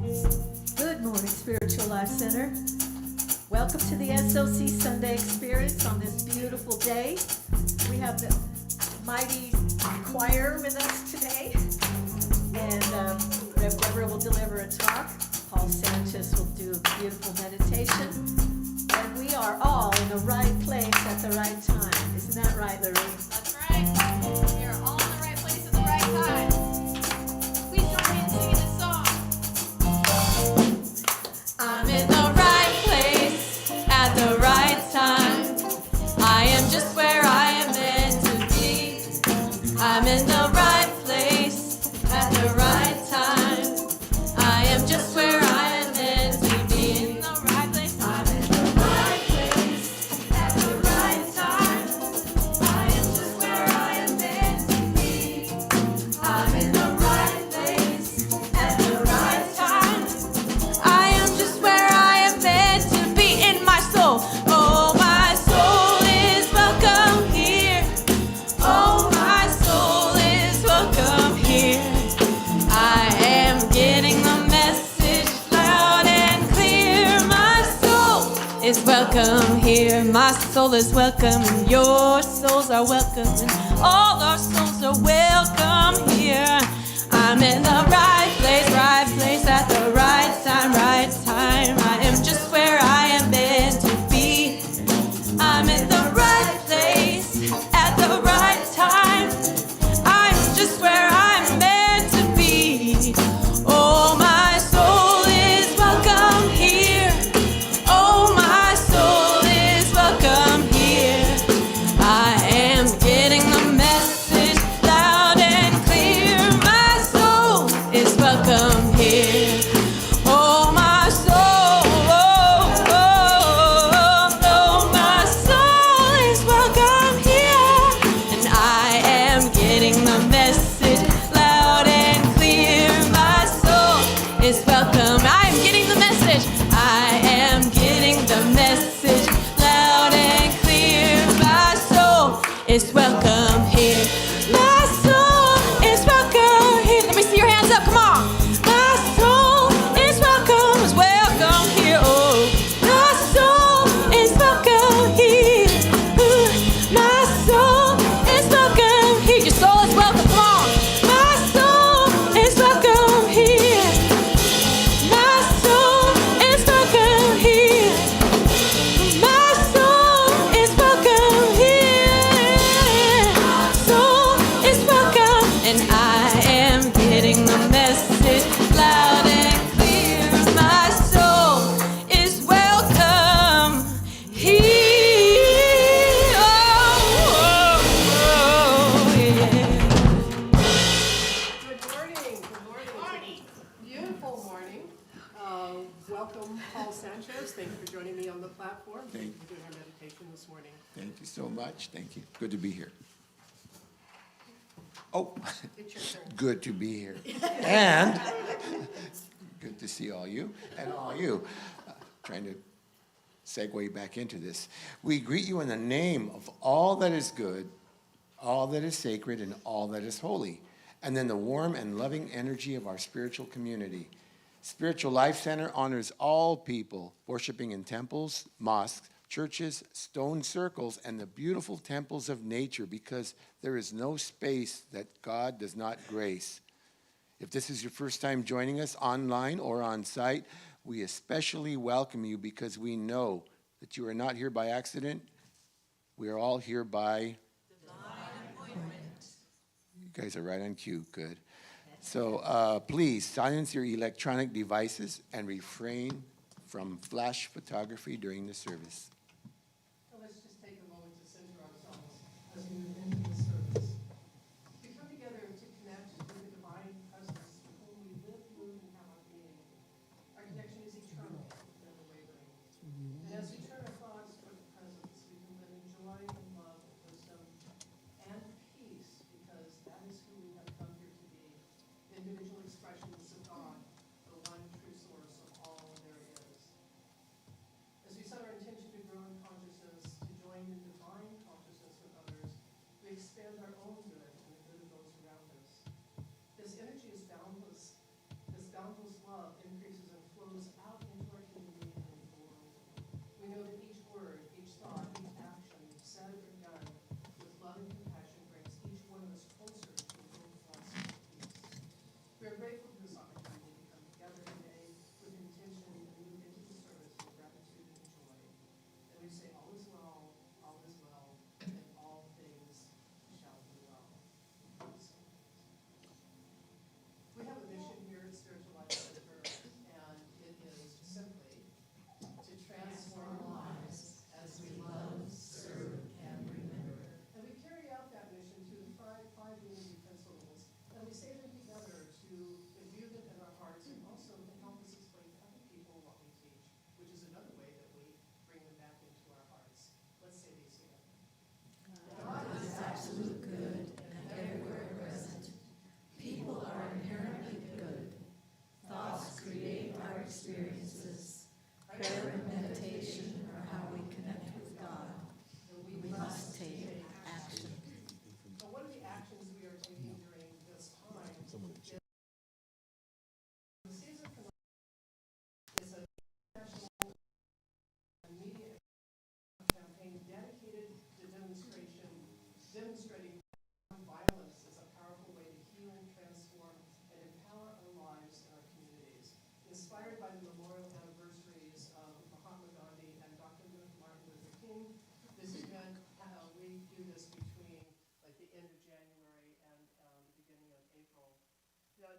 Good morning, Spiritual Life Center. Welcome to the SLC Sunday Experience on this beautiful day. We have the mighty choir with us today. And Rev Deborah will deliver a talk. Paul Sanchez will do a beautiful meditation. And we are all in the right place at the right time. Isn't that right, Larry? That's right. We are all in the right place at the right time. Please join me in singing this song. I'm in the right place at the right time. I am just where I am meant to be. I'm in the right place at the right time. I am just where I am meant to be. In the right place. I'm in the right place at the right time. I am just where I am meant to be. I'm in the right place at the right time. I am just where I am meant to be in my soul. Oh, my soul is welcome here. Oh, my soul is welcome here. I am getting the message loud and clear. My soul is welcome here. My soul is welcome, and your souls are welcome, and all our souls are welcome here. I'm in the right place at the right time, right time. I am just where I am meant to be. I'm in the right place at the right time. I'm just where I'm meant to be. Oh, my soul is welcome here. Oh, my soul is welcome here. I am getting the message loud and clear. My soul is welcome here. Oh, my soul, oh, oh, oh, my soul is welcome here. And I am getting the message loud and clear. My soul is welcome. I am getting the message. I am getting the message loud and clear. My soul is welcome here. My soul is welcome here. Let me see your hands up. Come on. My soul is welcome here. Oh, my soul is welcome here. Ooh, my soul is welcome here. Your soul is welcome. Come on. My soul is welcome here. My soul is welcome here. My soul is welcome here. My soul is welcome, and I am getting the message loud and clear. My soul is welcome here. Oh, yeah. Good morning. Good morning. Beautiful morning. Welcome, Paul Sanchez. Thank you for joining me on the platform. Thank you for doing our meditation this morning. Thank you so much. Thank you. Good to be here. Oh, It's your turn. good to be here. And good to see all you and all you. Trying to segue back into this. We greet you in the name of all that is good, all that is sacred, and all that is holy. And then the warm and loving energy of our spiritual community. Spiritual Life Center honors all people worshiping in temples, mosques, churches, stone circles, and the beautiful temples of nature, because there is no space that God does not grace. If this is your first time joining us online or on site, we especially welcome you because we know that you are not here by accident. We are all here by divine appointment. You guys are right on cue. Good. So please silence your electronic devices and refrain from flash photography during the service. So let's just take a moment to center ourselves as we move into the service. We come together to connect with the divine presence with whom we live, move, and have our being. Our connection is eternal and unwavering. And as we turn our thoughts toward the presence, we can live in joy and love, wisdom, and peace, because that is who we have come here to be. Individual expressions of God, the one true source of all there is. As we set our intention to grow in consciousness, to join in divine consciousness with others, we expand our own good and the good of those around us. This energy is boundless. This boundless love increases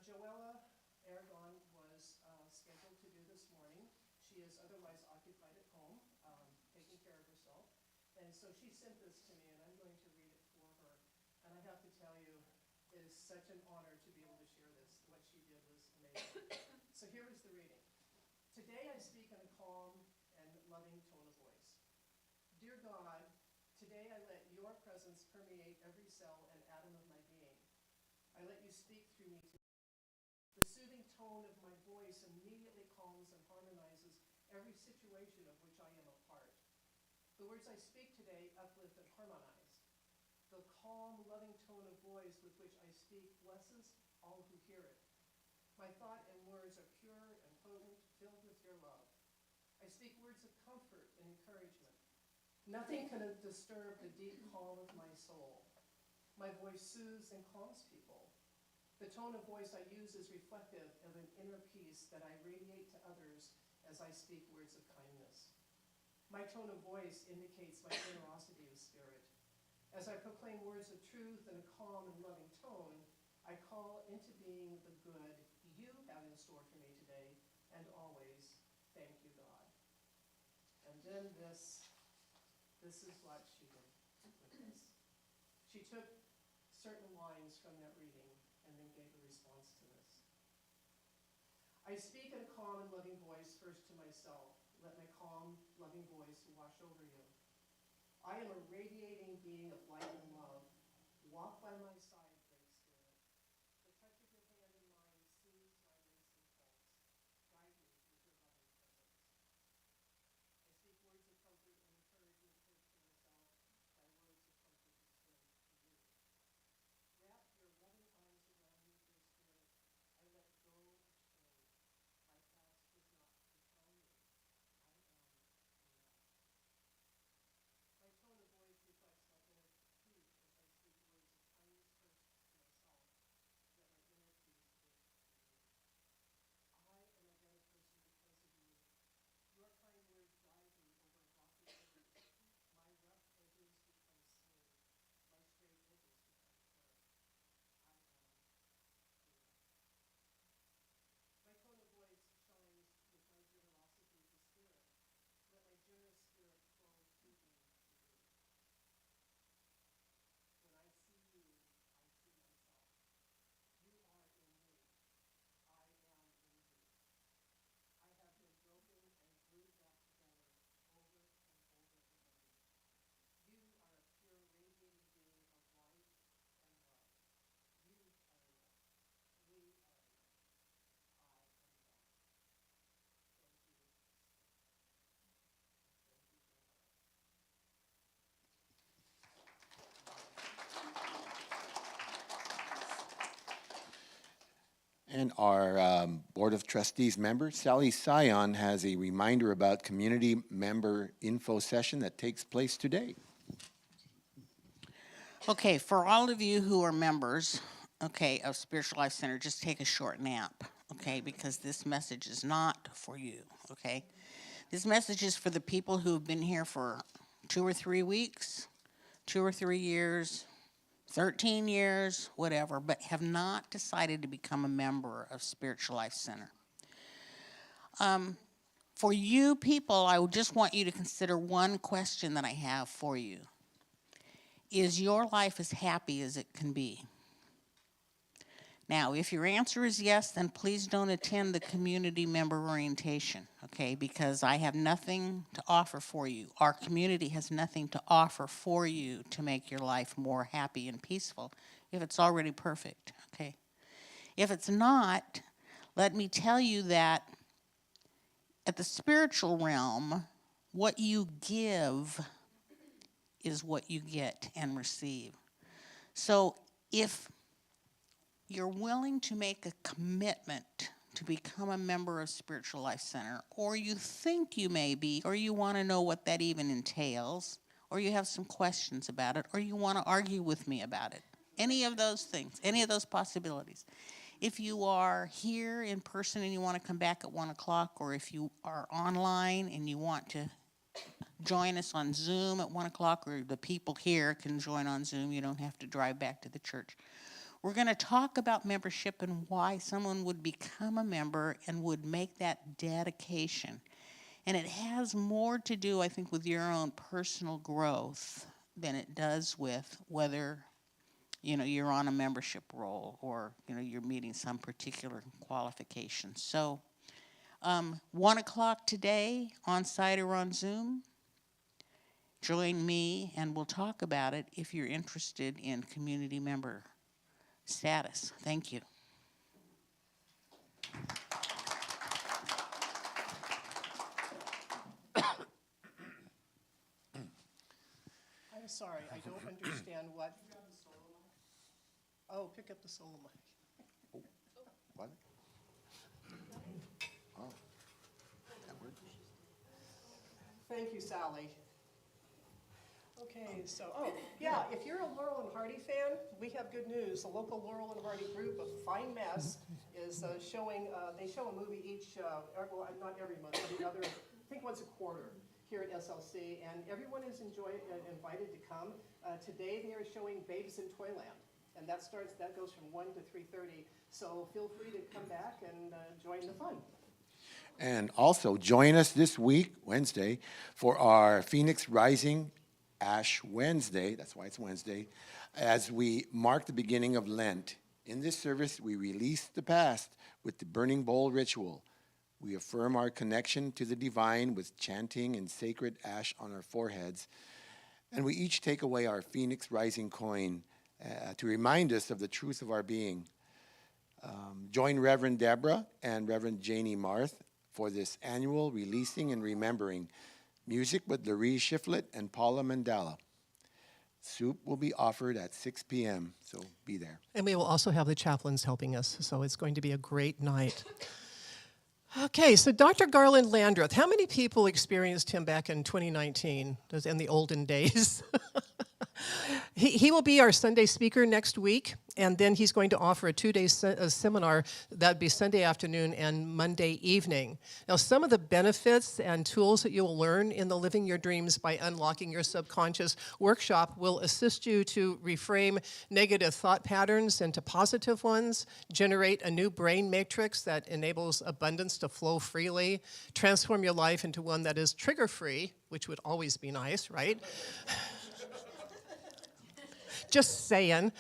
Joella Aragon was scheduled to do this morning. She is otherwise occupied at home, taking care of herself. And so she sent this to me, and I'm going to read it for her. And I have to tell you, it is such an honor to be able to share this. What she did was amazing. So here is the reading. Today I speak in a calm and loving tone of voice. Dear God, today I let your presence permeate every cell and atom of my being. I let you speak through me today. The soothing tone of my voice immediately calms and harmonizes every situation of which I am a part. The words I speak today uplift and harmonize. The calm, loving tone of voice with which I speak blesses all who hear it. My thought and words are pure and potent, filled with your love. I speak words of comfort and encouragement. Nothing can disturb the deep calm of my soul. My voice soothes and calms people. The tone of voice I use is reflective of an inner peace that I radiate to others as I speak words of kindness. My tone of voice indicates my generosity of spirit. As I proclaim words of truth in a calm and loving tone, I call into being the good you have in store for me today and always. Thank you, God. And then this is what she did with this. She took certain lines from that reading and then gave a response to this. I speak in a calm and loving voice first to myself. Let my calm, loving voice wash over you. I am a radiating being of light and love. Walk by my side, Great Spirit. The touch of your hand in mine soothes my racing pulse. Guide me with your loving presence. I speak words of comfort and encouragement first to myself, by words of comfort extend to you. Wrap your loving arms around me, dear Spirit. I let go of shame. My past does not define me. I am enough. My tone of voice reflects my inner peace as I speak words of kindness first to myself. Let my inner peace work for you. I am a better person because of you. Your kind words guide me over rocky rivers. My rough edges become smooth. My straight edges become firm. I am enough. My tone of voice shines with my generosity of the Spirit. Let my generous spirit flow through me to you. When I see you, I see myself. You are in me. I am in you. I have been broken and glued back together over and over again. You are a pure, radiating being of light and love. You are enough. We are enough. I am enough. Thank you. Thank you, Deborah. And our Board of Trustees member, Sally Sion, has a reminder about community member info session that takes place today. Okay, for all of you who are members, okay, of Spiritual Life Center, just take a short nap, okay, because this message is not for you, okay? This message is for the people who have been here for 2 or 3 weeks, 2 or 3 years, 13 years, whatever, but have not decided to become a member of Spiritual Life Center. For you people, I just want you to consider one question that I have for you. Is your life as happy as it can be? Now, if your answer is yes, then please don't attend the community member orientation, okay? Because I have nothing to offer for you. Our community has nothing to offer for you to make your life more happy and peaceful if it's already perfect, okay? If it's not, let me tell you that at the spiritual realm, what you give is what you get and receive. So if you're willing to make a commitment to become a member of Spiritual Life Center, or you think you may be, or you want to know what that even entails, or you have some questions about it, or you want to argue with me about it, any of those things, any of those possibilities. If you are here in person and you want to come back at 1 o'clock, or if you are online and you want to join us on Zoom at 1 o'clock, or the people here can join on Zoom. You don't have to drive back to the church. We're going to talk about membership and why someone would become a member and would make that dedication. And it has more to do, I think, with your own personal growth than it does with whether, you're on a membership roll or, you're meeting some particular qualifications. So 1 o'clock today, on site or on Zoom. Join me and we'll talk about it if you're interested in community member status. Thank you. I'm sorry, I don't understand what. Oh, pick up the solo mic. What? Oh, that works. Thank you, Sally. Okay, so, if you're a Laurel and Hardy fan, we have good news. The local Laurel and Hardy group of Fine Mess is showing, they show a movie each, not every month, but the other, I think once a quarter here at SLC, and everyone is invited to come. Today they are showing Babes in Toyland, and that goes from 1 to 3:30, so feel free to come back and join the fun. And also join us this week, Wednesday, for our Phoenix Rising Ash Wednesday, that's why it's Wednesday, as we mark the beginning of Lent. In this service, we release the past with the burning bowl ritual. We affirm our connection to the divine with chanting and sacred ash on our foreheads. And we each take away our Phoenix Rising coin to remind us of the truth of our being. Join Reverend Deborah and Reverend Janie Marth for this annual Releasing and Remembering. Music with Laree Shiflett and Paula Mandela. Soup will be offered at 6 p.m., so be there. And we will also have the chaplains helping us, so it's going to be a great night. Okay, so Dr. Garland Landreth, how many people experienced him back in 2019, in the olden days? He will be our Sunday speaker next week, and then he's going to offer a 2-day seminar. That would be Sunday afternoon and Monday evening. Now, some of the benefits and tools that you will learn in the Living Your Dreams by Unlocking Your Subconscious workshop will assist you to reframe negative thought patterns into positive ones, generate a new brain matrix that enables abundance to flow freely, transform your life into one that is trigger-free, which would always be nice, right? Just saying.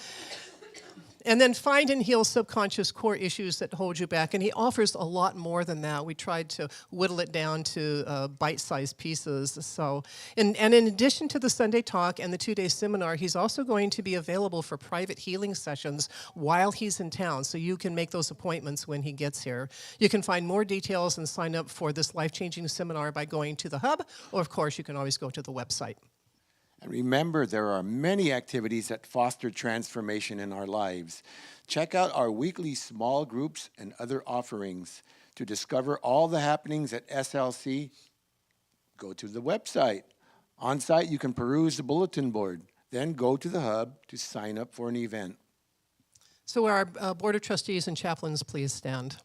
And then find and heal subconscious core issues that hold you back. And he offers a lot more than that. We tried to whittle it down to bite-sized pieces. So, and in addition to the Sunday talk and the 2-day seminar, he's also going to be available for private healing sessions while he's in town. So you can make those appointments when he gets here. You can find more details and sign up for this life-changing seminar by going to the hub, or of course, you can always go to the website. And remember, there are many activities that foster transformation in our lives. Check out our weekly small groups and other offerings. To discover all the happenings at SLC, go to the website. On site, you can peruse the bulletin board. Then go to the hub to sign up for an event. So our Board of Trustees and chaplains, please stand.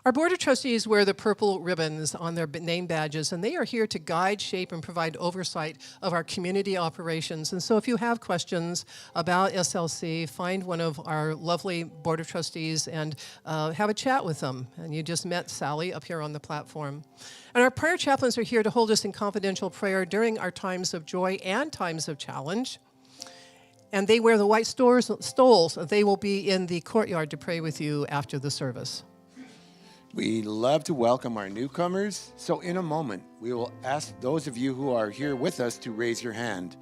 Our Board of Trustees wear the purple ribbons on their name badges, and they are here to guide, shape, and provide oversight of our community operations. And so if you have questions about SLC, find one of our lovely Board of Trustees and have a chat with them. And you just met Sally up here on the platform. And our prayer chaplains are here to hold us in confidential prayer during our times of joy and times of challenge. And they wear the white stoles. They will be in the courtyard to pray with you after the service. We love to welcome our newcomers, so in a moment, we will ask those of you who are here with us to raise your hand.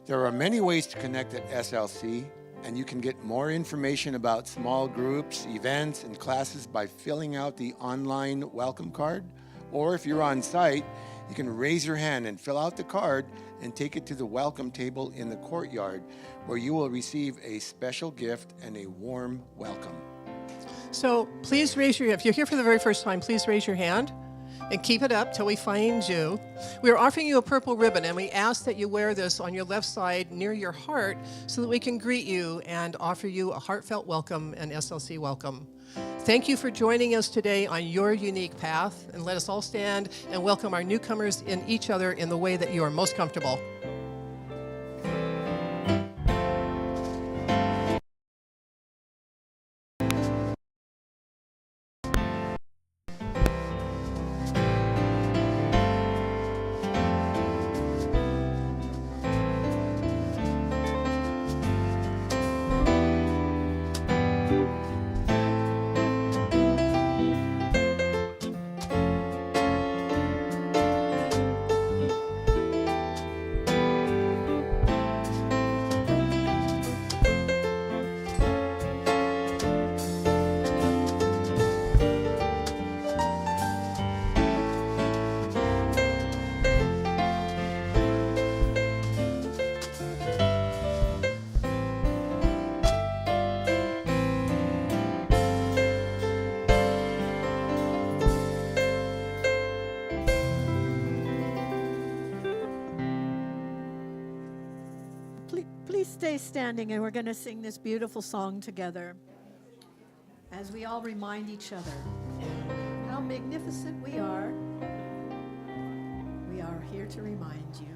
There are many ways to connect at SLC, and you can get more information about small groups, events, and classes by filling out the online welcome card. Or if you're on site, you can raise your hand and fill out the card and take it to the welcome table in the courtyard, where you will receive a special gift and a warm welcome. So please raise your hand. If you're here for the very first time, please raise your hand and keep it up till we find you. We are offering you a purple ribbon, and we ask that you wear this on your left side near your heart so that we can greet you and offer you a heartfelt welcome and SLC welcome. Thank you for joining us today on your unique path, and let us all stand and welcome our newcomers in each other in the way that you are most comfortable. Please stay standing, and we're going to sing this beautiful song together as we all remind each other how magnificent we are. We are here to remind you.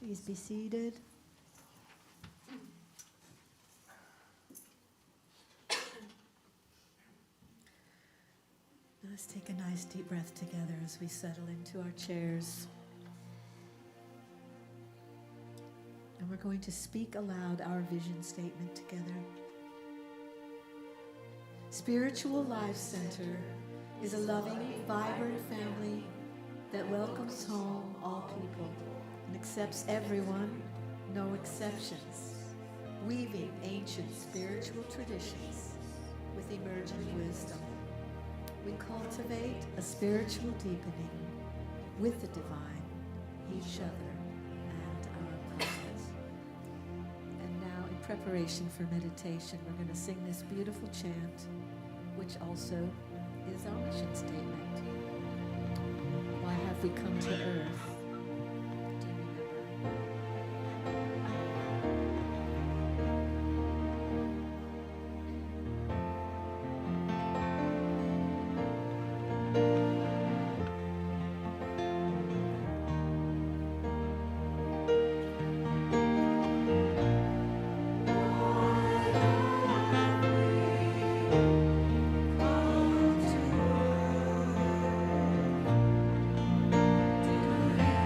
Please be seated. Let's take a nice deep breath together as we settle into our chairs. And we're going to speak aloud our vision statement together. Spiritual Life Center is a loving, vibrant family that welcomes home all people and accepts everyone, no exceptions, weaving ancient spiritual traditions with emergent wisdom. We cultivate a spiritual deepening with the divine, each other, and our planet. And now, in preparation for meditation, we're going to sing this beautiful chant, which also is our mission statement. Why have we come to earth? Do you remember? To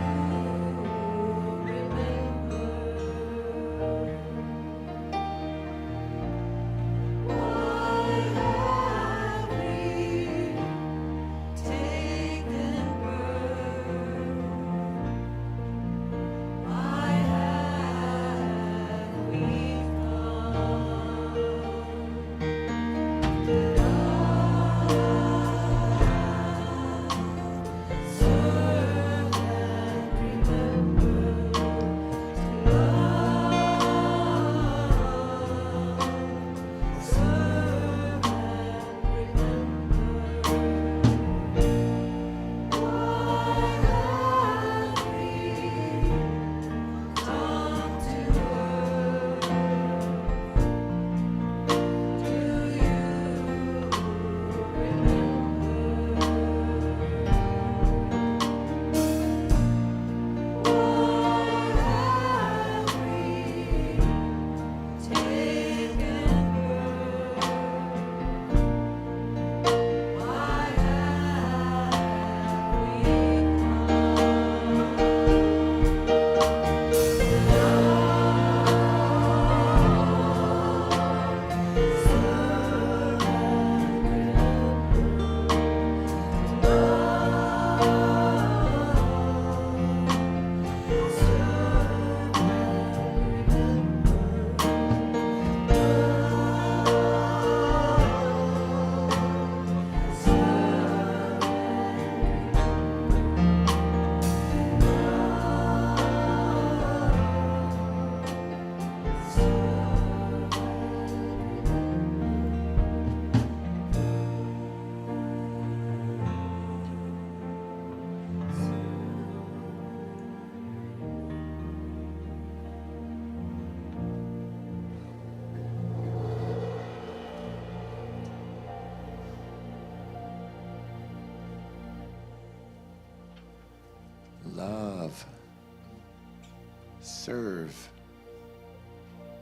serve,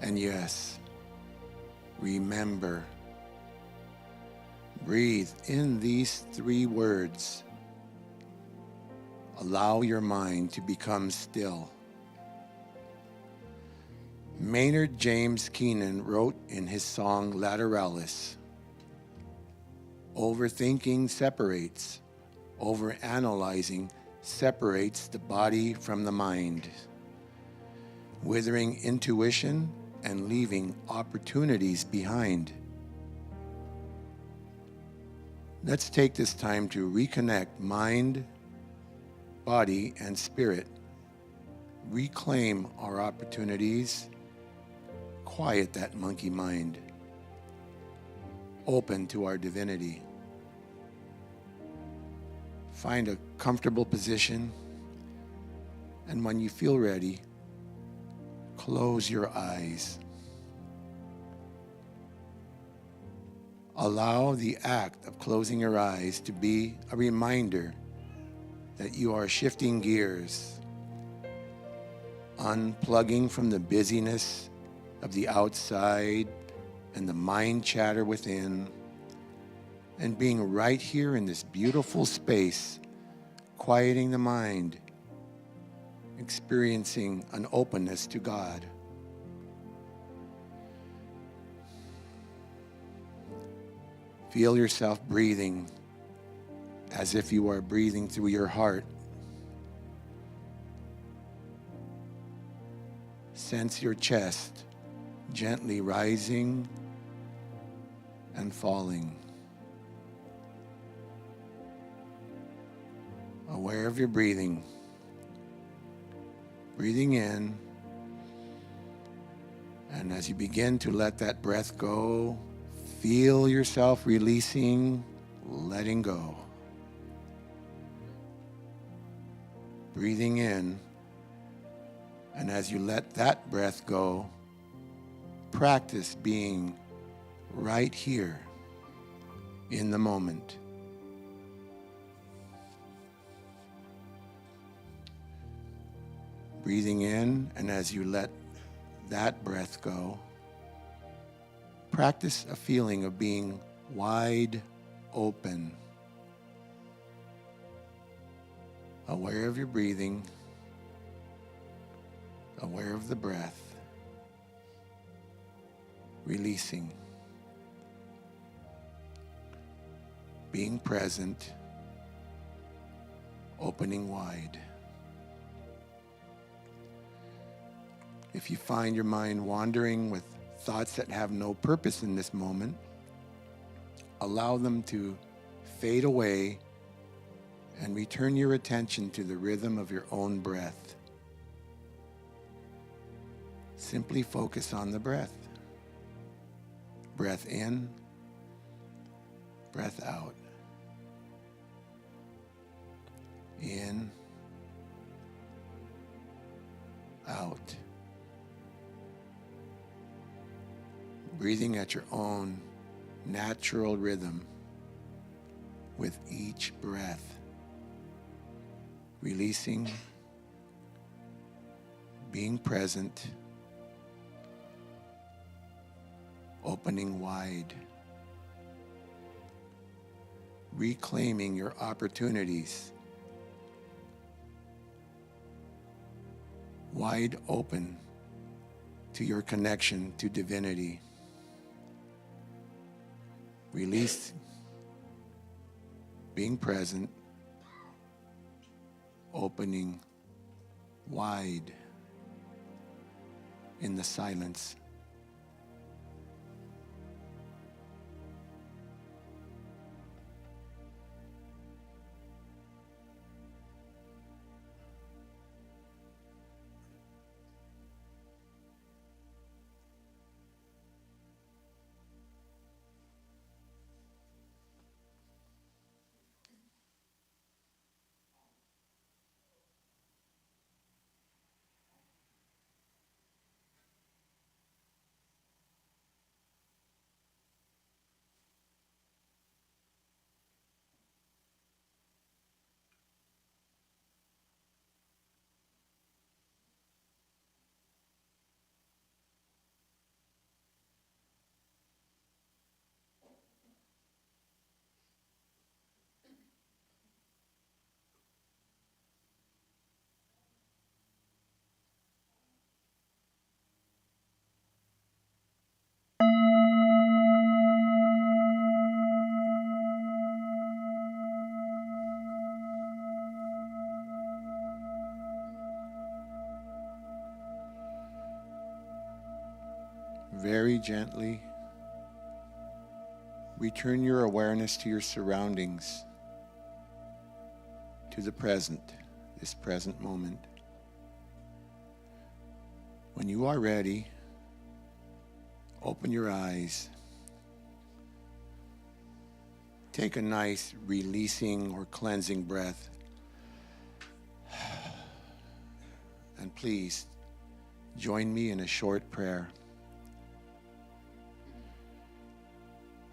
and yes, remember. Breathe in these 3 words. Allow your mind to become still. Maynard James Keenan wrote in his song Lateralis, overthinking separates, overanalyzing separates the body from the mind, withering intuition and leaving opportunities behind. Let's take this time to reconnect mind, body, and spirit, reclaim our opportunities, quiet that monkey mind, open to our divinity. Find a comfortable position, and when you feel ready, close your eyes. Allow the act of closing your eyes to be a reminder that you are shifting gears, unplugging from the busyness of the outside and the mind chatter within, and being right here in this beautiful space, quieting the mind, experiencing an openness to God. Feel yourself breathing as if you are breathing through your heart. Sense your chest gently rising and falling. Aware of your breathing. Breathing in, and as you begin to let that breath go, feel yourself releasing, letting go. Breathing in, and as you let that breath go, practice being right here in the moment. Breathing in, and as you let that breath go, practice a feeling of being wide open. Aware of your breathing, aware of the breath, releasing, being present, opening wide. If you find your mind wandering with thoughts that have no purpose in this moment, allow them to fade away and return your attention to the rhythm of your own breath. Simply focus on the breath. Breath in, breath out. In, out. Breathing at your own natural rhythm with each breath. Releasing, being present, opening wide, reclaiming your opportunities, wide open to your connection to divinity. Release, being present, opening wide in the silence. very gently, return your awareness to your surroundings, to the present, this present moment. When you are ready, open your eyes. Take a nice releasing or cleansing breath. And please join me in a short prayer.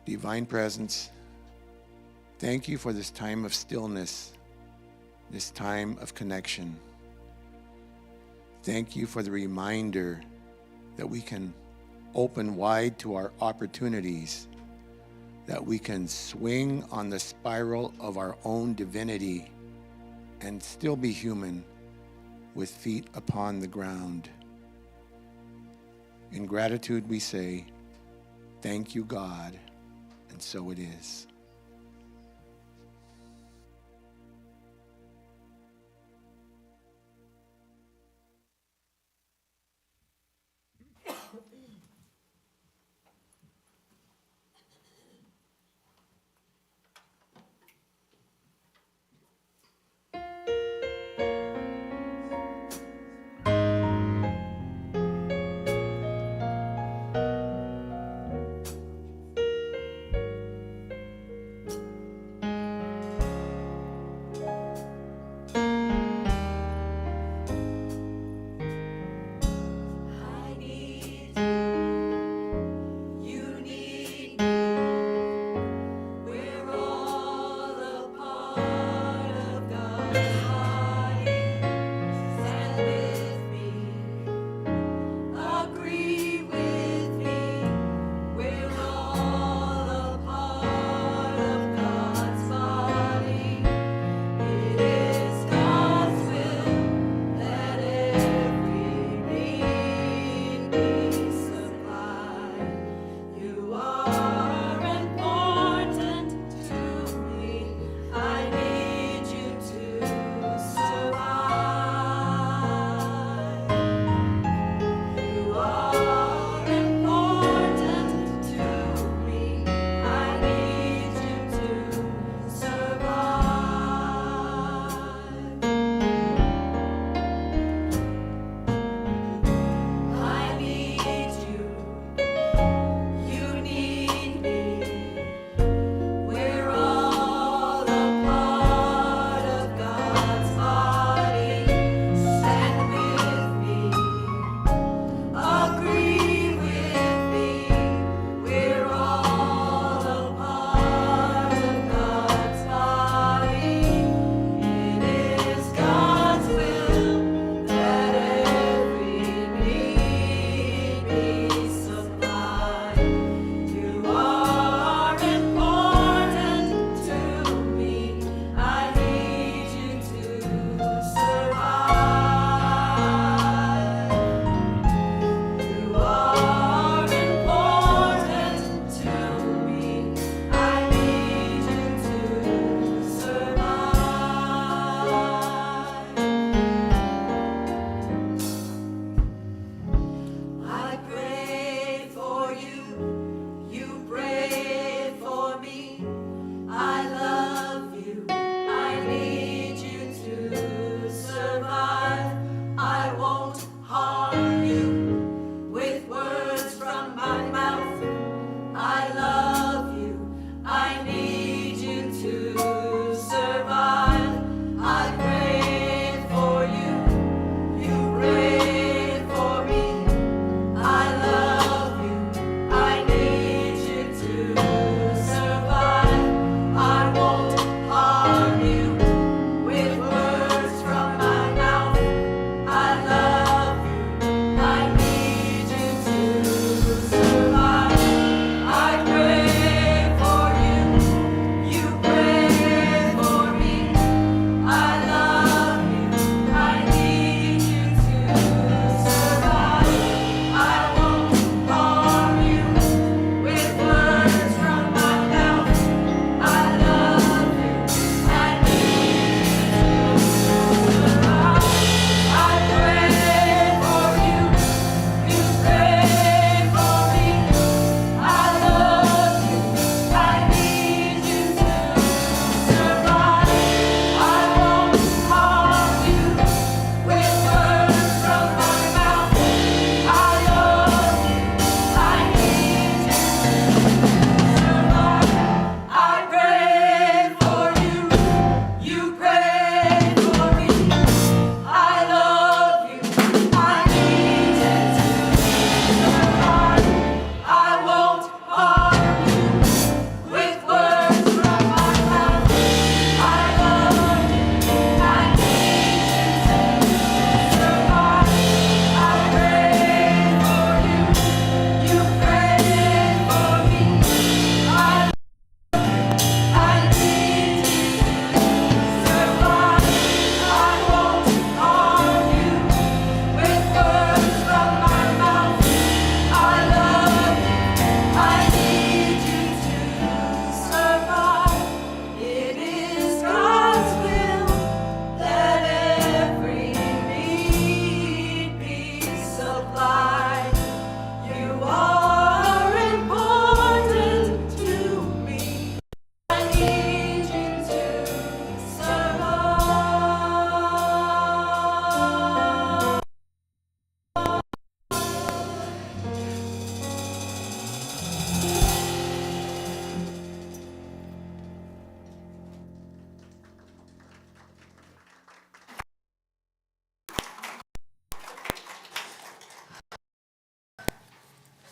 Divine Presence, thank you for this time of stillness, this time of connection. Thank you for the reminder that we can open wide to our opportunities, that we can swing on the spiral of our own divinity and still be human with feet upon the ground. In gratitude we say, thank you, God, and so it is.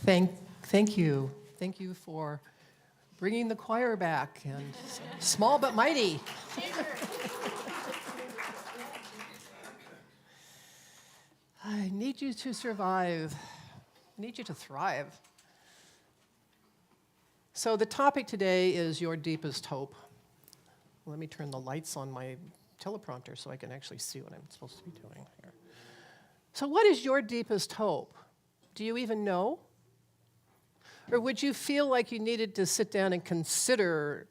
Thank you. Thank you for bringing the choir back, and small but mighty. I need you to survive. I need you to thrive. So the topic today is your deepest hope. Let me turn the lights on my teleprompter so I can actually see what I'm supposed to be doing here. So what is your deepest hope? Do you even know? Or would you feel like you needed to sit down and consider,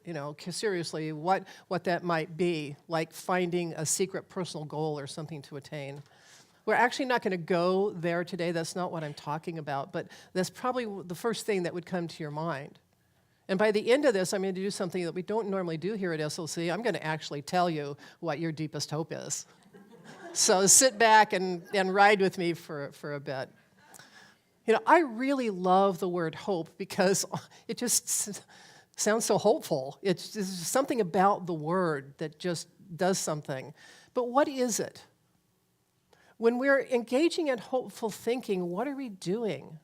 seriously what that might be, like finding a secret personal goal or something to attain? We're actually not going to go there today. That's not what I'm talking about, but that's probably the first thing that would come to your mind. And by the end of this, I'm going to do something that we don't normally do here at SLC. I'm going to actually tell you what your deepest hope is. So sit back and ride with me for a bit. I really love the word hope because it just sounds so hopeful. It's something about the word that just does something. But what is it? When we're engaging in hopeful thinking, what are we doing?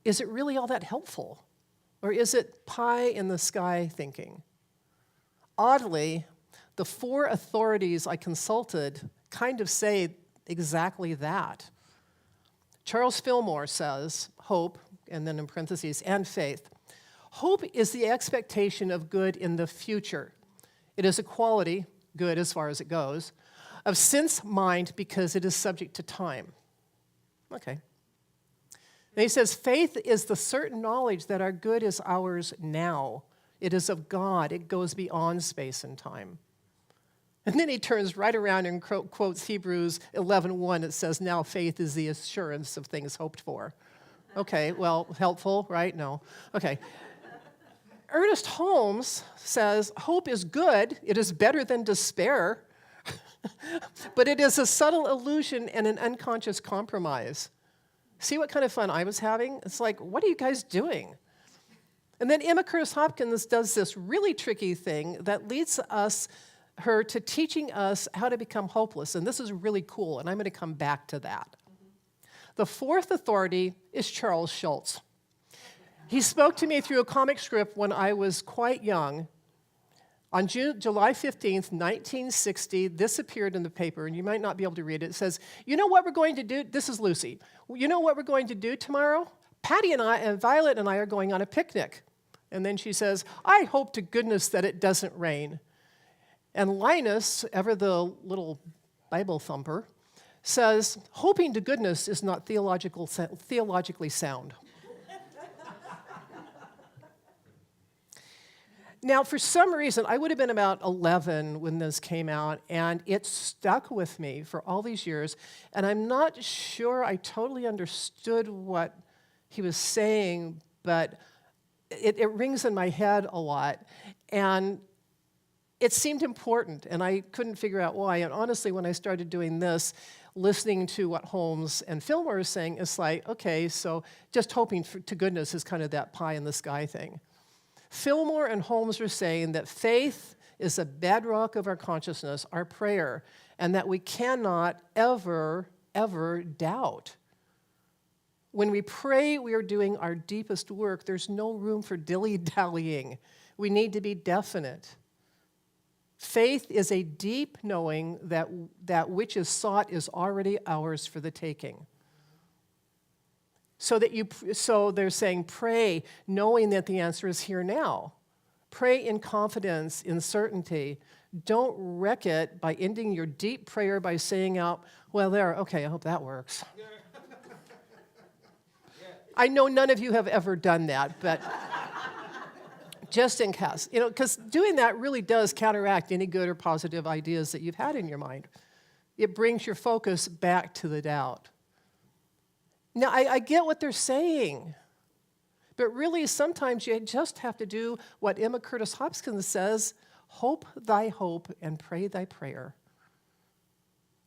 Is it really all that helpful? Or is it pie in the sky thinking? Oddly, the 4 authorities I consulted kind of say exactly that. Charles Fillmore says, hope, and then in parentheses, and faith. Hope is the expectation of good in the future. It is a quality, good as far as it goes, of sense mind because it is subject to time. Okay. And he says, faith is the certain knowledge that our good is ours now. It is of God. It goes beyond space and time. And then he turns right around and quotes Hebrews 11:1. It says, now faith is the assurance of things hoped for. Okay, well, helpful, right? No. Okay. Ernest Holmes says, hope is good. It is better than despair. But it is a subtle illusion and an unconscious compromise. See what kind of fun I was having? It's like, what are you guys doing? And then Emma Curtis Hopkins does this really tricky thing that leads her to teaching us how to become hopeless. And this is really cool, and I'm going to come back to that. The 4th authority is Charles Schulz. He spoke to me through a comic strip when I was quite young. On July 15th, 1960, this appeared in the paper, and you might not be able to read it. It says, you know what we're going to do? This is Lucy. You know what we're going to do tomorrow? Patty and Violet and I are going on a picnic. And then she says, I hope to goodness that it doesn't rain. And Linus, ever the little Bible thumper, says, hoping to goodness is not theologically sound. Now, for some reason, I would have been about 11 when this came out, and it stuck with me for all these years, and I'm not sure I totally understood what he was saying, but it rings in my head a lot, and it seemed important, and I couldn't figure out why. And honestly, when I started doing this, listening to what Holmes and Fillmore are saying, it's like, okay, so just hoping to goodness is kind of that pie in the sky thing. Fillmore and Holmes are saying that faith is a bedrock of our consciousness, our prayer, and that we cannot ever, ever doubt. When we pray, we are doing our deepest work. There's no room for dilly-dallying. We need to be definite. Faith is a deep knowing that which is sought is already ours for the taking. So they're saying pray knowing that the answer is here now. Pray in confidence, in certainty. Don't wreck it by ending your deep prayer by saying out, well, okay, I hope that works. I know none of you have ever done that, but just in case, because doing that really does counteract any good or positive ideas that you've had in your mind. It brings your focus back to the doubt. Now, I get what they're saying, but really sometimes you just have to do what Emma Curtis Hopkins says, hope thy hope and pray thy prayer.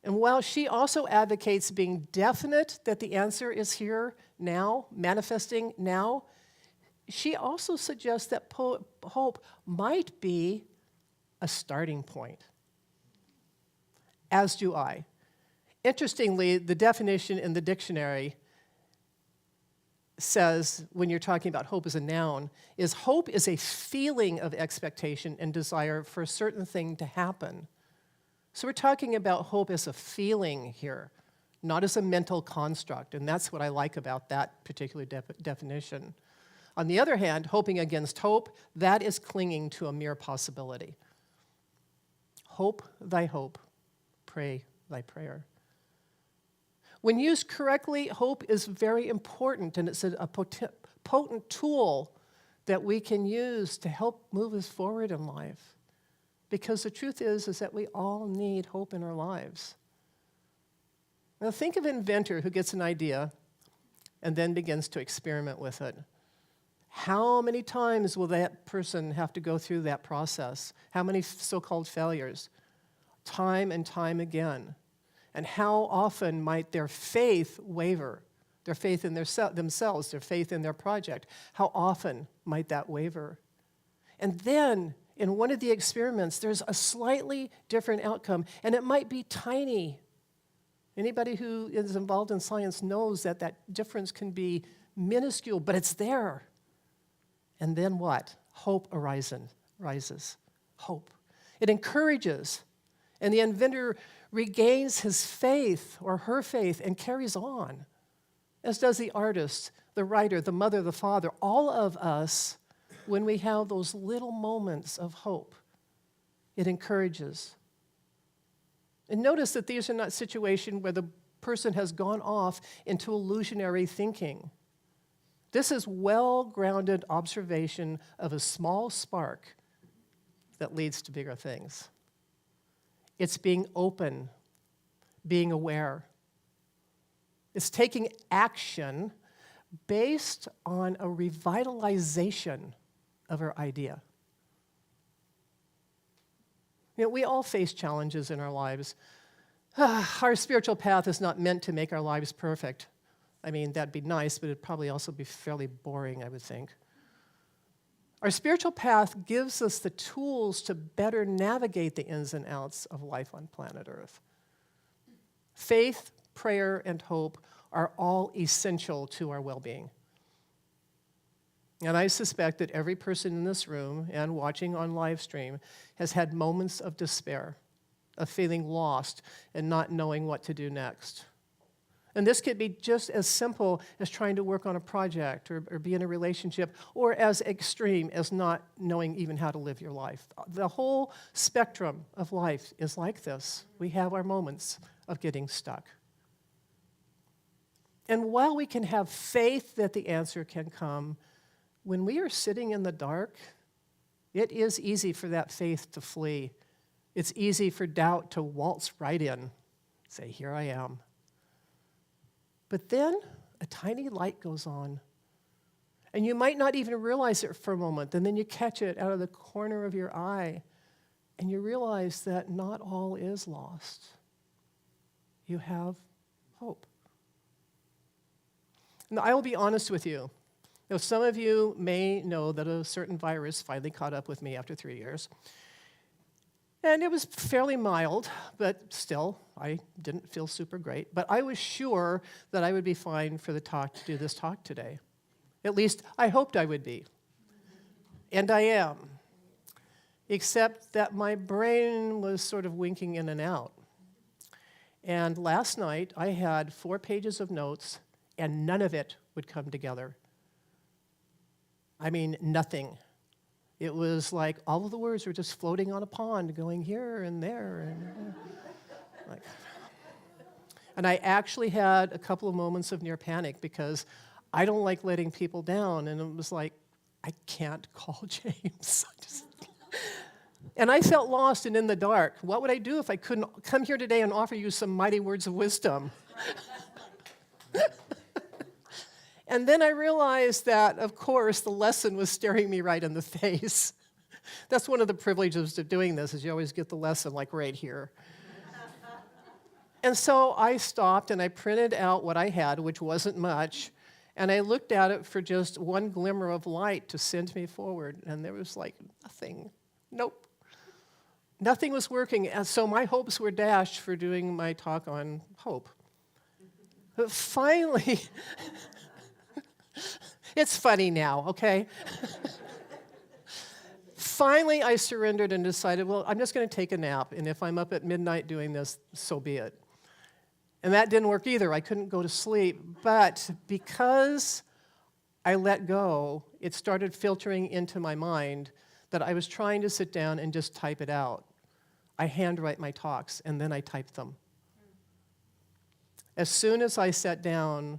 And while she also advocates being definite that the answer is here now, manifesting now, she also suggests that hope might be a starting point, as do I. Interestingly, the definition in the dictionary says, when you're talking about hope as a noun, is hope is a feeling of expectation and desire for a certain thing to happen. So we're talking about hope as a feeling here, not as a mental construct, and that's what I like about that particular definition. On the other hand, hoping against hope, that is clinging to a mere possibility. Hope thy hope, pray thy prayer. When used correctly, hope is very important, and it's a potent tool that we can use to help move us forward in life. Because the truth is that we all need hope in our lives. Now think of an inventor who gets an idea and then begins to experiment with it. How many times will that person have to go through that process? How many so-called failures? Time and time again. And how often might their faith waver? Their faith in themselves, their faith in their project. How often might that waver? And then, in one of the experiments, there's a slightly different outcome, and it might be tiny. Anybody who is involved in science knows that that difference can be minuscule, but it's there. And then what? Hope rises. Hope. It encourages, and the inventor regains his faith or her faith and carries on, as does the artist, the writer, the mother, the father, all of us. When we have those little moments of hope, it encourages. And notice that these are not situations where the person has gone off into illusionary thinking. This is well-grounded observation of a small spark that leads to bigger things. It's being open, being aware. It's taking action based on a revitalization of our idea. You know, we all face challenges in our lives. Our spiritual path is not meant to make our lives perfect. I mean, that'd be nice, but it'd probably also be fairly boring, I would think. Our spiritual path gives us the tools to better navigate the ins and outs of life on planet Earth. Faith, prayer, and hope are all essential to our well-being. And I suspect that every person in this room and watching on live stream has had moments of despair, of feeling lost and not knowing what to do next. And this could be just as simple as trying to work on a project or be in a relationship, or as extreme as not knowing even how to live your life. The whole spectrum of life is like this. We have our moments of getting stuck. And while we can have faith that the answer can come, when we are sitting in the dark, it is easy for that faith to flee. It's easy for doubt to waltz right in, say, here I am. But then a tiny light goes on, and you might not even realize it for a moment, and then you catch it out of the corner of your eye, and you realize that not all is lost. You have hope. Now, I will be honest with you. Now, some of you may know that a certain virus finally caught up with me after 3 years. And it was fairly mild, but still, I didn't feel super great. But I was sure that I would be fine for the talk to do this talk today. At least, I hoped I would be. And I am. Except that my brain was sort of winking in and out. And last night, I had 4 pages of notes, and none of it would come together. I mean, nothing. It was like all of the words were just floating on a pond, going here and there. And I actually had a couple of moments of near panic because I don't like letting people down. And it was like, I can't call James. And I felt lost and in the dark. What would I do if I couldn't come here today and offer you some mighty words of wisdom? And then I realized that, of course, the lesson was staring me right in the face. That's one of the privileges of doing this, is you always get the lesson like right here. And so I stopped and I printed out what I had, which wasn't much, and I looked at it for just one glimmer of light to send me forward, and there was like nothing. Nope. Nothing was working, and so my hopes were dashed for doing my talk on hope. But finally, It's funny now, okay? Finally, I surrendered and decided, well, I'm just going to take a nap, and if I'm up at midnight doing this, so be it. And that didn't work either. I couldn't go to sleep. But because I let go, it started filtering into my mind that I was trying to sit down and just type it out. I handwrite my talks, and then I type them. As soon as I sat down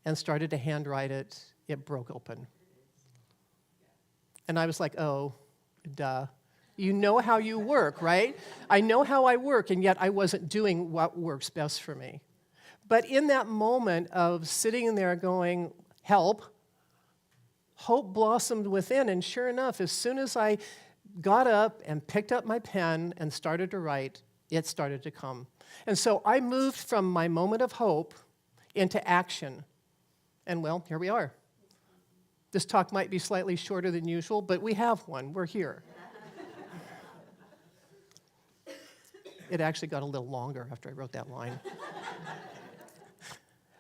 and started to handwrite it, it broke open. And I was like, oh, duh. You know how you work, right? I know how I work, and yet I wasn't doing what works best for me. But in that moment of sitting there going, help, hope blossomed within, and sure enough, as soon as I got up and picked up my pen and started to write, it started to come. And so I moved from my moment of hope into action. And well, here we are. This talk might be slightly shorter than usual, but we have one. We're here. It actually got a little longer after I wrote that line.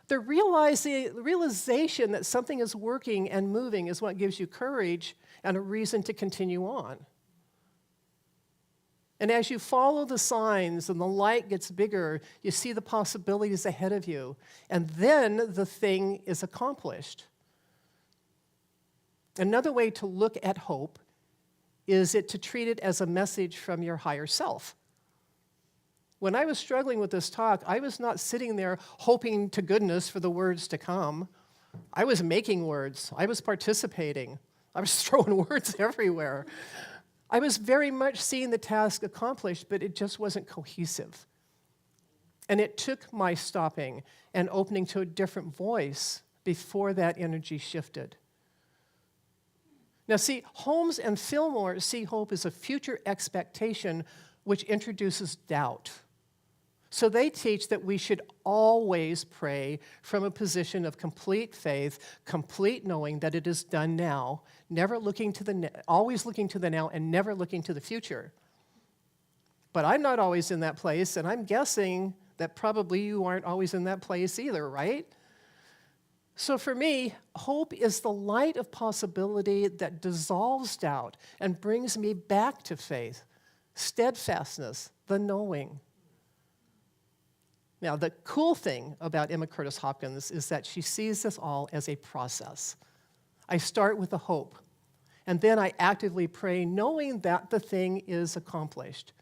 The realization that something is working and moving is what gives you courage and a reason to continue on. And as you follow the signs and the light gets bigger, you see the possibilities ahead of you, and then the thing is accomplished. Another way to look at hope is to treat it as a message from your higher self. When I was struggling with this talk, I was not sitting there hoping to goodness for the words to come. I was making words. I was participating. I was throwing words everywhere. I was very much seeing the task accomplished, but it just wasn't cohesive. And it took my stopping and opening to a different voice before that energy shifted. Now see, Holmes and Fillmore see hope as a future expectation which introduces doubt. So they teach that we should always pray from a position of complete faith, complete knowing that it is done now, never looking to always looking to the now and never looking to the future. But I'm not always in that place, and I'm guessing that probably you aren't always in that place either, right? So for me, hope is the light of possibility that dissolves doubt and brings me back to faith, steadfastness, the knowing. Now, the cool thing about Emma Curtis Hopkins is that she sees this all as a process. I start with a hope, and then I actively pray knowing that the thing is accomplished.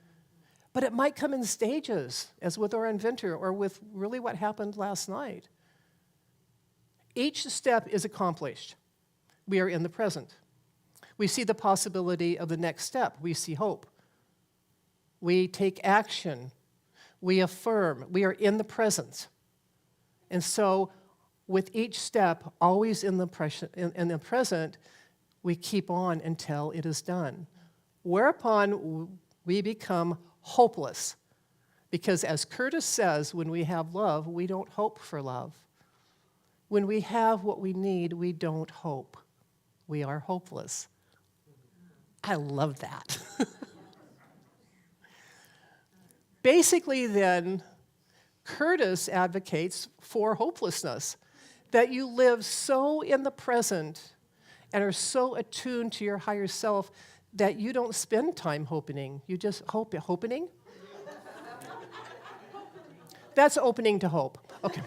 But it might come in stages, as with our inventor or with really what happened last night. Each step is accomplished. We are in the present. We see the possibility of the next step. We see hope. We take action. We affirm. We are in the present. And so, with each step, always in the present, we keep on until it is done. Whereupon we become hopeless. Because as Curtis says, when we have love, we don't hope for love. When we have what we need, we don't hope. We are hopeless. I love that. Basically, then, Curtis advocates for hopelessness, that you live so in the present and are so attuned to your higher self that you don't spend time hoping. You just hoping? That's opening to hope. Okay.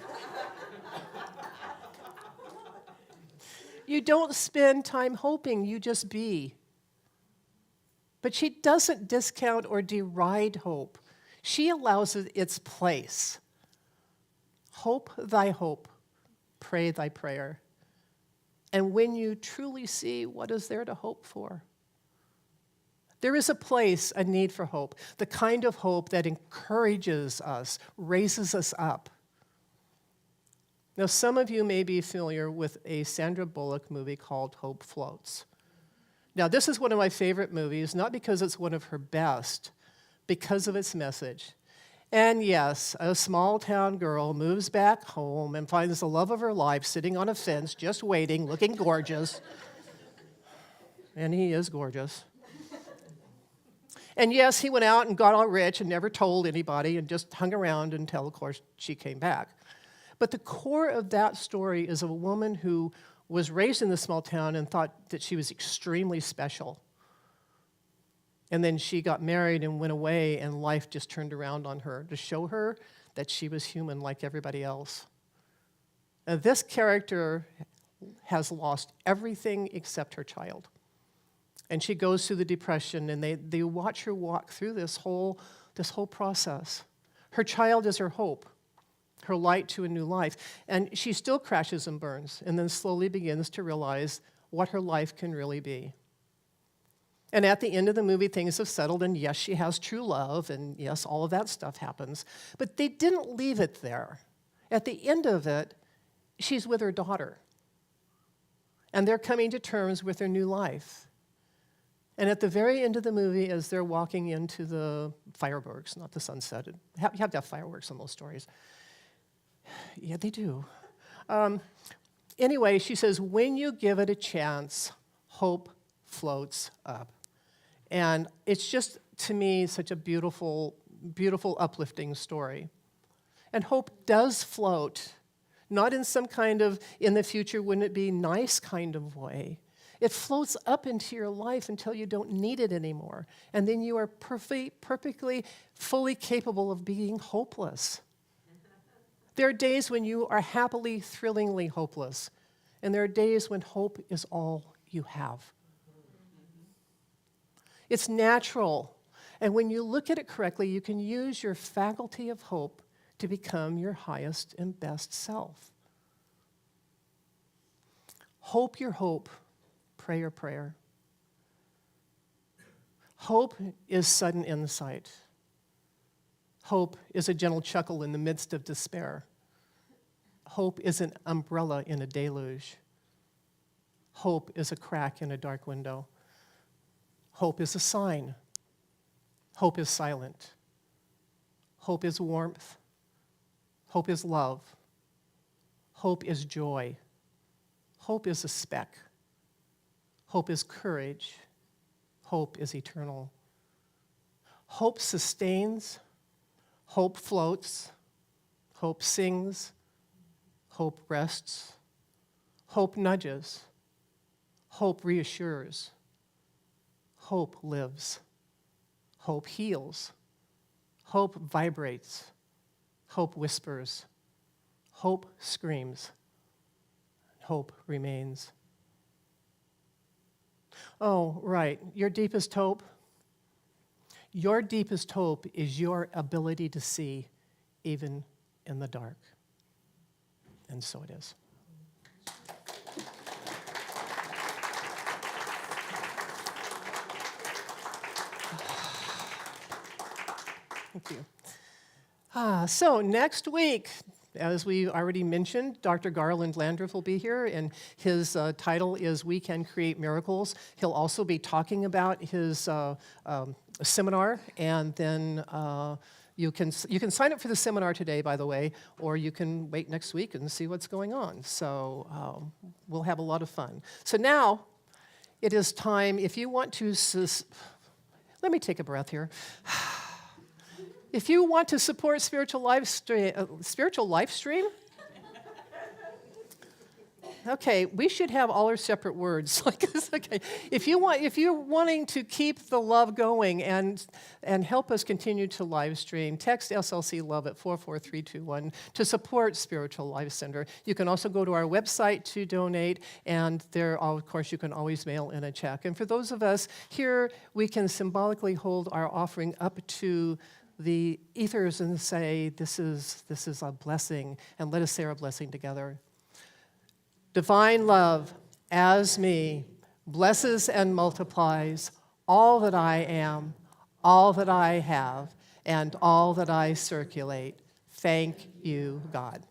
You don't spend time hoping, you just be. But she doesn't discount or deride hope. She allows it its place. Hope thy hope, pray thy prayer. And when you truly see what is there to hope for, there is a place, a need for hope, the kind of hope that encourages us, raises us up. Now, some of you may be familiar with a Sandra Bullock movie called Hope Floats. Now, this is one of my favorite movies, not because it's one of her best, because of its message. And yes, a small-town girl moves back home and finds the love of her life sitting on a fence, just waiting, looking gorgeous. And he is gorgeous. And yes, he went out and got all rich and never told anybody and just hung around until, of course, she came back. But the core of that story is of a woman who was raised in this small town and thought that she was extremely special. And then she got married and went away, and life just turned around on her to show her that she was human like everybody else. And this character has lost everything except her child. And she goes through the depression, and they watch her walk through this whole process. Her child is her hope, her light to a new life. And she still crashes and burns, and then slowly begins to realize what her life can really be. And at the end of the movie, things have settled, and yes, she has true love, and yes, all of that stuff happens. But they didn't leave it there. At the end of it, she's with her daughter. And they're coming to terms with their new life. And at the very end of the movie, as they're walking into the fireworks, not the sunset, you have to have fireworks on those stories. Yeah, they do. Anyway, she says, when you give it a chance, hope floats up. And it's just, to me, such a beautiful, beautiful, uplifting story. And hope does float, not in some kind of, in the future, wouldn't it be nice kind of way. It floats up into your life until you don't need it anymore. And then you are perfectly, fully capable of being hopeless. There are days when you are happily, thrillingly hopeless. And there are days when hope is all you have. It's natural. And when you look at it correctly, you can use your faculty of hope to become your highest and best self. Hope your hope. Pray your prayer. Hope is sudden insight. Hope is a gentle chuckle in the midst of despair. Hope is an umbrella in a deluge. Hope is a crack in a dark window. Hope is a sign. Hope is silent. Hope is warmth. Hope is love. Hope is joy. Hope is a speck. Hope is courage. Hope is eternal. Hope sustains. Hope floats. Hope sings. Hope rests. Hope nudges. Hope reassures. Hope lives. Hope heals. Hope vibrates. Hope whispers. Hope screams. Hope remains. Oh, right. Your deepest hope? Your deepest hope is your ability to see even in the dark. And so it is. Thank you. So next week, as we already mentioned, Dr. Garland Landreth will be here, and his title is We Can Create Miracles. He'll also be talking about his seminar, and then you can sign up for the seminar today, by the way, or you can wait next week and see what's going on. So we'll have a lot of fun. So now it is time, if you want to, let me take a breath here. If you want to support spiritual life stream, okay, we should have all our separate words like this. Okay, if you're wanting to keep the love going and help us continue to live stream, text SLC Love at 44321 to support Spiritual Life Center. You can also go to our website to donate, and there, of course, you can always mail in a check. And for those of us here, we can symbolically hold our offering up to the ethers and say, this is a blessing, and let us say our blessing together. Divine love, as me, blesses and multiplies all that I am, all that I have, and all that I circulate. Thank you, God.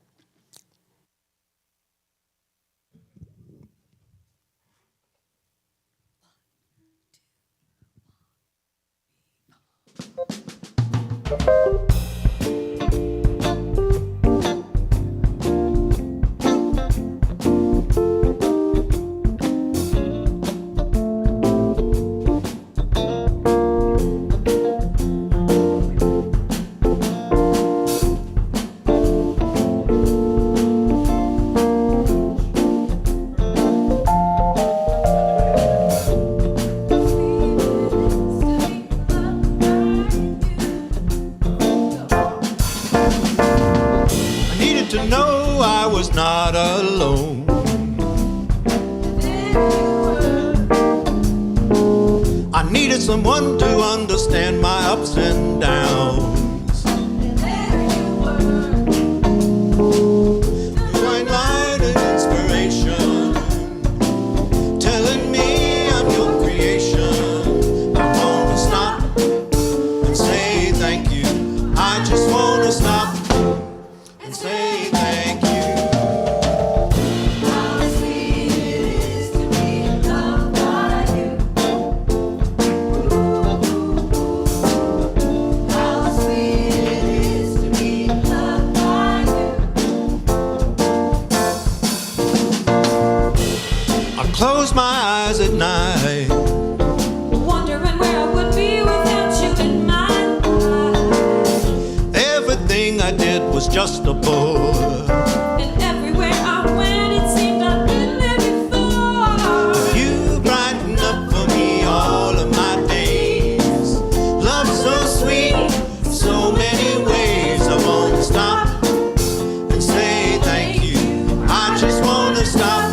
someone to understand my ups and downs. Divine light and inspiration, telling me I'm your creation. I wanna stop and say thank you. I just wanna stop and say thank you. Close my eyes at night, Wondering where I would be without you in my life. everything I did was just a bore. And everywhere I went, it seemed I'd been there before. You brighten up for me all of my days. Love so sweet, so many ways. I wanna stop and say thank you. I just wanna stop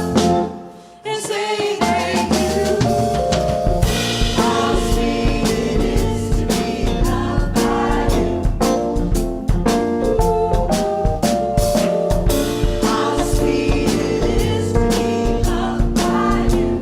And say thank you. how sweet it is to be loved by you. How sweet it is to be loved by you.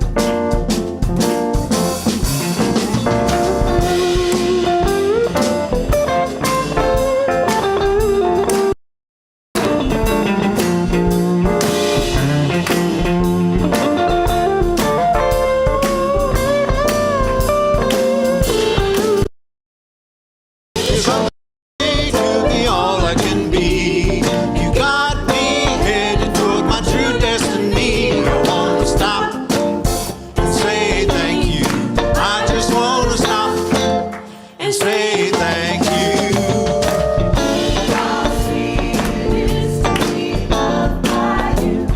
To be all I can be. You got me headed toward my true destiny. I wanna stop and say thank you. I just wanna stop and say thank you. How sweet it is to be loved by you.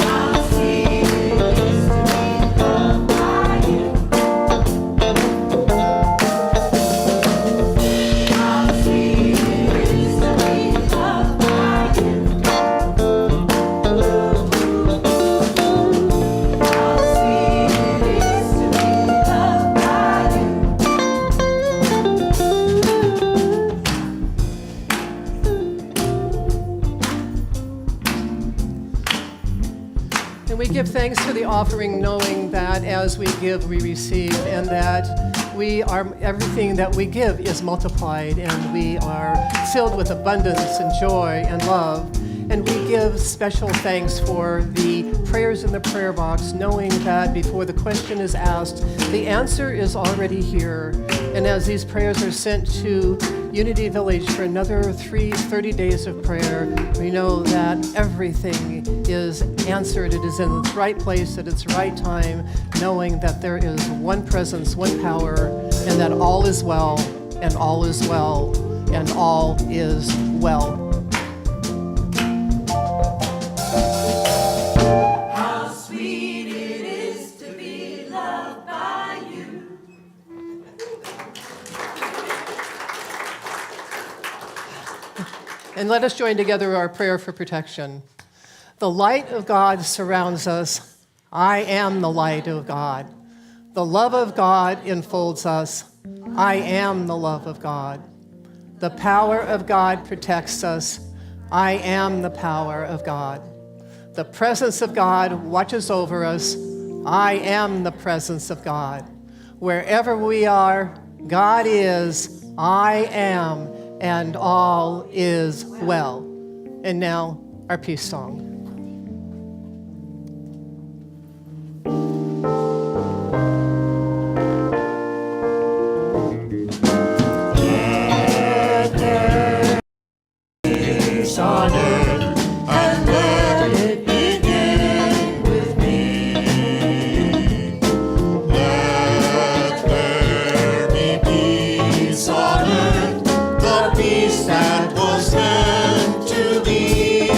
How sweet it is to be loved by you. How sweet it is to be loved by you. How sweet it is to be loved by you. And we give thanks for the offering, knowing that as we give, we receive, and that everything that we give is multiplied, and we are filled with abundance and joy and love. And we give special thanks for the prayers in the prayer box, knowing that before the question is asked, the answer is already here. And as these prayers are sent to Unity Village for another 30 days of prayer, we know that everything is answered. It is in its right place at its right time, knowing that there is one presence, one power, and that all is well, and all is well, and all is well. How sweet it is to be loved by you. And let us join together our prayer for protection. The light of God surrounds us. I am the light of God. The love of God enfolds us. I am the love of God. The power of God protects us. I am the power of God. The presence of God watches over us. I am the presence of God. Wherever we are, God is, I am, and all is well. And now, our peace song. Peace on earth, and let it begin with me. Let there be peace on earth, the peace that was meant to be.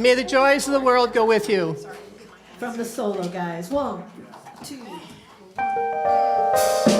may the joys of the world go with you. From the solo guys. 1, 2.